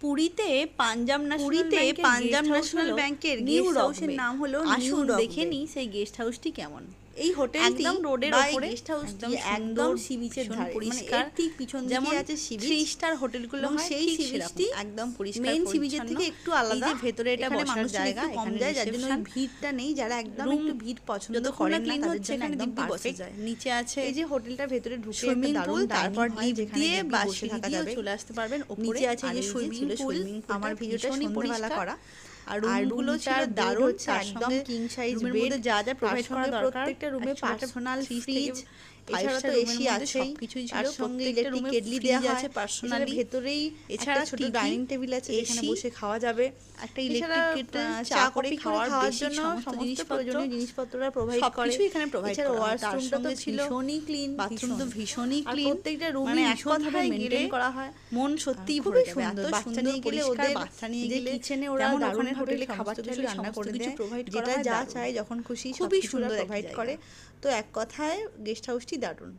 পুরীতে পাঞ্জাব ন্যাশনাল ব্যাংকের গেস্ট হাউসের নাম হলো আসুন দেখে নিই সেই গেস্ট হাউসটি কেমন। এই হোটেলটি একদম রোডের বা উপরে গেস্ট হাউসটি একদম সি বিচের ধারে, পরিষ্কার, মানে ঠিক পিছন যেমন দিকে আছে সি বিচ, 3 স্টার হোটেলগুলো হয় সেই ঠিক সি সেরকম বিচটি একদম পরিষ্কার মেইন সি বিচের পরিচ্ছন্ন। থেকে একটু আলাদা। এই যে ভেতরে এটা এখানে বসার মানুষের জায়গা, একটু কম এখানে যায়, যার জন্য ওই রিসেপশন, ভিড়টা নেই, যারা একদম রুম একটু ভিড় পছন্দ যতক্ষণ করেন না না ক্লিন তাদের হচ্ছে জন্য এখানে একদম দিব্যি বসা পারফেক্ট। যায়। নিচে আছে এই যে হোটেলটার ভেতরে ঢুকে সুইমিং একটা পুল, দারুণ তারপর ডাইনিং হয় লিফট যেখানে দিয়ে দিব্যি বা বসে সিঁড়ি থাকা দিয়েও যাবে। চলে আসতে পারবেন উপরে। নিচে আছে আর এই যে ছিল সুইমিং পুল, আমার ভিডিওটা ভীষণই সন্ধ্যাবেলা পরিষ্কার। করা। আর আর রুমগুলো ছিল রুমটার দারুণ, হচ্ছে তার একদম সঙ্গে কিং সাইজ রুমের বেড, মধ্যে যা যা প্রোভাইড করা দরকার, প্রত্যেকটা রুমে পার্সোনাল ফ্রিজ, এছাড়া তো এসি আছেই, সবকিছুই ছিল। তার সঙ্গে প্রত্যেকটা ইলেকট্রিক রুমে কেটলি দেওয়া আছে হয় পার্সোনালি। ভেতরেই। এছাড়া একটা ছোট টিভি, ডাইনিং টেবিল আছে যেখানে এসি, বসে খাওয়া যাবে। একটা ইলেকট্রিক কেটল, চা করে খাওয়ার জন্য সমস্ত প্রয়োজনীয় জিনিসপত্ররা প্রোভাইড করে। সবকিছু এখানে প্রোভাইড এছাড়া করা হয়। তার ওয়াশরুমটা তো সঙ্গে ছিল ভীষণই ক্লিন, বাথরুম তো ভীষণই আর ক্লিন, প্রত্যেকটা রুমই মানে এক ভীষণভাবে কথায় মেনটেন গেলে করা হয়। মন সত্যিই খুবই ভরে যাবে। সুন্দর। এত বাচ্চা সুন্দর নিয়ে গেলে পরিষ্কার, ওদের বাচ্চা নিয়ে যে গেলে কিচেনে ওরা যেমন দারুণ ওখানে ভাবে হোটেলে সমস্ত খাবার কিছু চাইলে রান্না সমস্ত করে কিছু দেয়, প্রোভাইড করা যেটা হয়। যা দারুণ। চাই যখন খুশি খুবই সবকিছু ওরা সুন্দর একটা প্রোভাইড জায়গা। করে। তো এক কথায় গেস্ট হাউসটি দারুণ।